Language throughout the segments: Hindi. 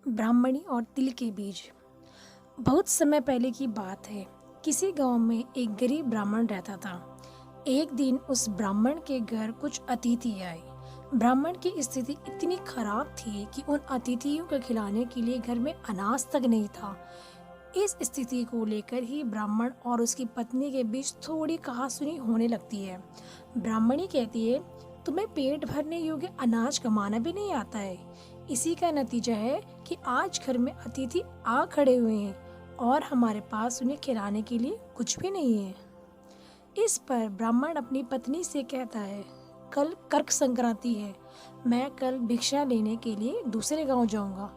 ब्राह्मणी और तिल के बीज। बहुत समय पहले की बात है। किसी गांव में एक गरीब ब्राह्मण रहता था। एक दिन उस ब्राह्मण के घर कुछ अतिथि आए। ब्राह्मण की स्थिति इतनी खराब थी कि उन अतिथियों को खिलाने के लिए घर में अनाज तक नहीं था। इस स्थिति को लेकर ही ब्राह्मण और उसकी पत्नी के बीच थोड़ी कहासुनी होने लगती है। ब्राह्मणी कहती है, तुम्हें पेट भरने योग्य अनाज कमाना भी नहीं आता है। इसी का नतीजा है कि आज घर में अतिथि आ खड़े हुए हैं और हमारे पास उन्हें खिलाने के लिए कुछ भी नहीं है। इस पर ब्राह्मण अपनी पत्नी से कहता है, कल कर्क संक्रांति है। मैं कल भिक्षा लेने के लिए दूसरे गांव जाऊंगा।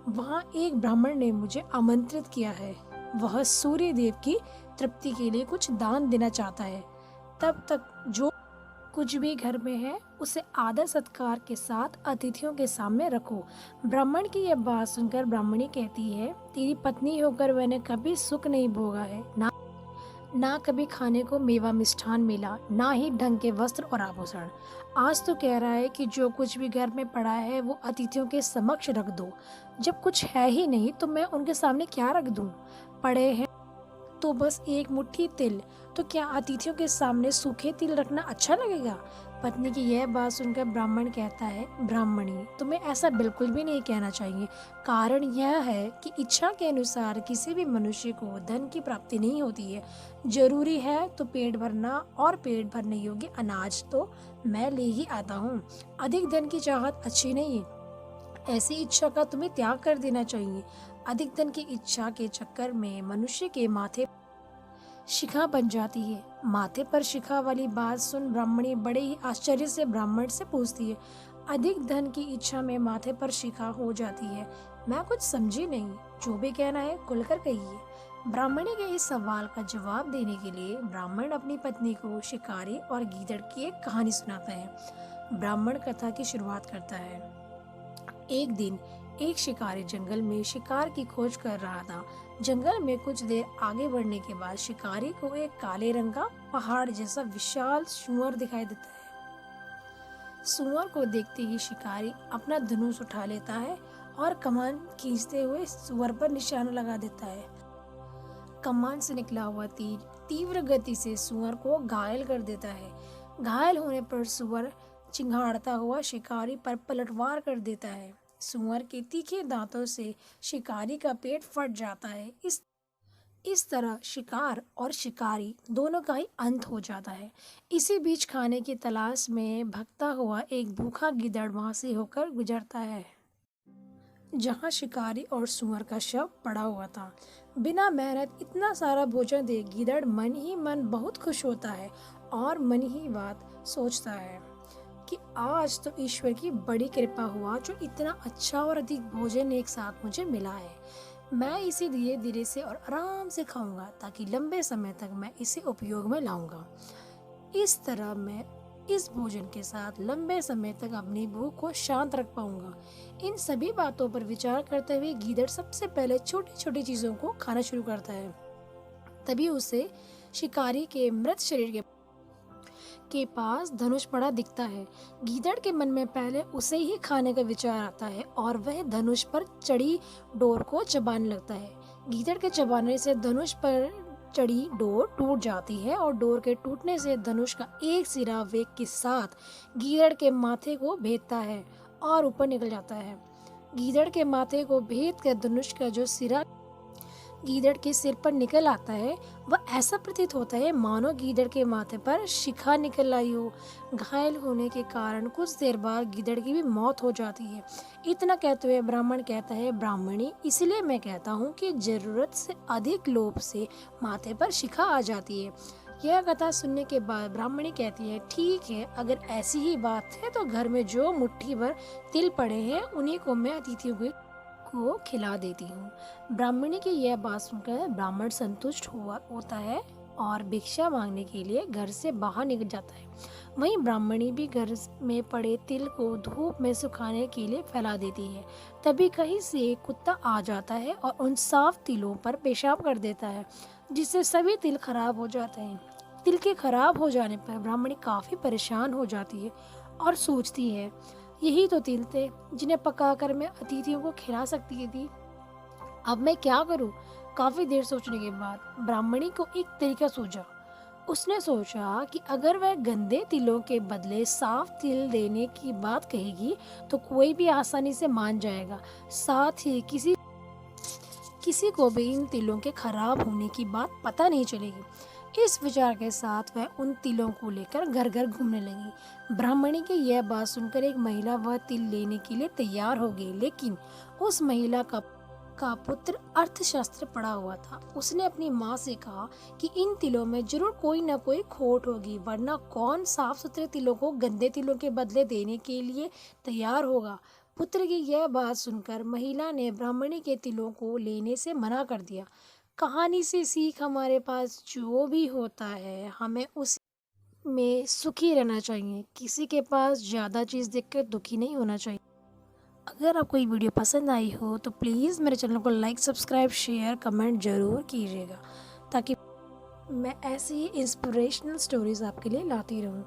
वहां एक ब्राह्मण ने मुझे आमंत्रित किया है। वह सूर्य देव की तृप्ति के लिए कुछ दान देना चाहता है। तब तक जो कुछ भी घर में है उसे आदर सत्कार के साथ अतिथियों के सामने रखो। ब्राह्मण की यह बात सुनकर ब्राह्मणी कहती है, तेरी पत्नी होकर मैंने कभी सुख नहीं भोगा है, ना कभी खाने को मेवा मिष्ठान मिला, ना ही ढंग के वस्त्र और आभूषण। आज तो कह रहा है कि जो कुछ भी घर में पड़ा है वो अतिथियों के समक्ष रख दो। जब कुछ है ही नहीं तो मैं उनके सामने क्या रख दूं? पड़े हैं तो बस एक मुट्ठी तिल, तो क्या अतिथियों के सामने सूखे तिल रखना अच्छा लगेगा? पत्नी की यह बात सुनकर ब्राह्मण कहता है, ब्राह्मणी, तुम्हें ऐसा बिल्कुल भी नहीं कहना चाहिए। कारण यह है कि इच्छा के अनुसार किसी भी मनुष्य को धन की प्राप्ति नहीं होती है। जरूरी है तो पेट भरना, और पेट भरने योग्य अनाज तो मैं ले ही आता हूँ। अधिक धन की चाहत अच्छी नहीं है। ऐसी इच्छा का तुम्हें त्याग कर देना चाहिए। अधिक धन की इच्छा के चक्कर में मनुष्य के माथे शिखा बन जाती है। माथे पर शिखा वाली बात सुन ब्राह्मणी बड़े ही आश्चर्य से ब्राह्मण से पूछती है, अधिक धन की इच्छा में माथे पर शिखा हो जाती है? मैं कुछ समझी नहीं। जो भी कहना है खुलकर कहिए। ब्राह्मणी के इस सवाल का जवाब देने के लिए ब्राह्मण अपनी पत्नी को शिकारी और गीदड़ की एक कहानी सुनाता है। ब्राह्मण कथा की शुरुआत करता है। एक दिन एक शिकारी जंगल में शिकार की खोज कर रहा था। जंगल में कुछ देर आगे बढ़ने के बाद शिकारी को एक काले रंग का पहाड़ जैसा विशाल सूअर दिखाई देता है। सूअर को देखते ही शिकारी अपना धनुष उठा लेता है और कमान खींचते हुए सूअर पर निशाना लगा देता है। कमान से निकला हुआ तीर तीव्र गति से सूअर को घायल कर देता है। घायल होने पर सूअर चिंघाड़ता हुआ शिकारी पर पलटवार कर देता है। सूअर के तीखे दांतों से शिकारी का पेट फट जाता है। इस तरह शिकार और शिकारी दोनों का ही अंत हो जाता है। इसी बीच खाने की तलाश में भगता हुआ एक भूखा गिद्दड़ वहां से होकर गुजरता है, जहां शिकारी और सूअर का शव पड़ा हुआ था। बिना मेहनत इतना सारा भोजन दे गिद्दड़ मन ही मन बहुत खुश होता है और मन ही बात सोचता है कि आज तो ईश्वर की बड़ी कृपा हुआ जो इतना अच्छा और अधिक भोजन एक साथ मुझे मिला है। मैं इसे धीरे धीरे से और आराम से खाऊंगा ताकि लंबे समय तक मैं इसे उपयोग में लाऊंगा। इस तरह मैं इस भोजन के साथ लंबे समय तक अपनी भूख को शांत रख पाऊंगा। इन सभी बातों पर विचार करते हुए गीदड़ सबसे पहले छोटी छोटी चीजों को खाना शुरू करता है। तभी उसे शिकारी के मृत शरीर के पास धनुष पड़ा दिखता है। गीदड़ के मन में पहले उसे ही खाने का विचार आता है और वह धनुष पर चढ़ी डोर को चबाने लगता है। गीदड़ के चबाने से धनुष पर चढ़ी डोर टूट जाती है और डोर के टूटने से धनुष का एक सिरा वेग के साथ गीदड़ के माथे को भेदता है और ऊपर निकल जाता है। गीदड़ के माथे को भेद कर धनुष का जो सिरा गीदड़ के सिर पर निकल आता है, वह ऐसा प्रतीत होता है मानो गीदड़ के माथे पर शिखा निकल आई हो। घायल होने के कारण कुछ देर बाद गीदड़ की भी मौत हो जाती है। इतना कहते हुए ब्राह्मण कहता है, ब्राह्मणी, इसलिए मैं कहता हूँ कि जरूरत से अधिक लोभ से माथे पर शिखा आ जाती है। यह कथा सुनने के बाद ब्राह्मणी कहती है, ठीक है, अगर ऐसी ही बात है तो घर में जो मुट्ठी भर तिल पड़े हैं उन्हीं को मैं अतिथियों को खिला देती हूँ। ब्राह्मणी की यह बात सुनकर ब्राह्मण संतुष्ट होता है और भिक्षा मांगने के लिए घर से बाहर निकल जाता है। वहीं ब्राह्मणी भी घर में पड़े तिल को धूप में सुखाने के लिए फैला देती है। तभी कहीं से एक कुत्ता आ जाता है और उन साफ तिलों पर पेशाब कर देता है, जिससे सभी तिल खराब हो जाते हैं। तिल के खराब हो जाने पर ब्राह्मणी काफी परेशान हो जाती है और सोचती है, यही तो तिल थे जिन्हें पकाकर मैं अतिथियों को खिला सकती थी। अब मैं क्या करूं? काफी देर सोचने के बाद ब्राह्मणी को एक तरीका सूझा। उसने सोचा कि अगर वह गंदे तिलों के बदले साफ तिल देने की बात कहेगी तो कोई भी आसानी से मान जाएगा। साथ ही किसी किसी को भी इन तिलों के खराब होने की बात पता नहीं चलेगी। इस विचार के साथ वह उन तिलों को लेकर घर घर घूमने लगी। ब्राह्मणी की यह बात सुनकर एक महिला वह तिल लेने के लिए तैयार हो गई, लेकिन उस महिला का पुत्र अर्थशास्त्र पढ़ा हुआ था। उसने अपनी माँ से कहा कि इन तिलों में जरूर कोई न कोई खोट होगी, वरना कौन साफ सुथरे तिलों को गंदे तिलों के बदले देने के लिए तैयार होगा। पुत्र की यह बात सुनकर महिला ने ब्राह्मणी के तिलों को लेने से मना कर दिया। कहानी से सीख हमारे पास जो भी होता है हमें उस में सुखी रहना चाहिए। किसी के पास ज़्यादा चीज़ देखकर दुखी नहीं होना चाहिए। अगर आपको ये वीडियो पसंद आई हो तो प्लीज़ मेरे चैनल को लाइक, सब्सक्राइब, शेयर, कमेंट ज़रूर कीजिएगा, ताकि मैं ऐसी ही इंस्पिरेशनल स्टोरीज़ आपके लिए लाती रहूँ।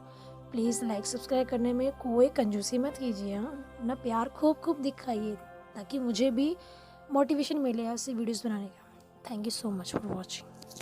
प्लीज़ लाइक, सब्सक्राइब करने में कोई कंजूसी मत कीजिए। हाँ, अपना प्यार खूब खूब दिखाइए, ताकि मुझे भी मोटिवेशन मिले ऐसी वीडियोज़ बनाने का। Thank you so much for watching.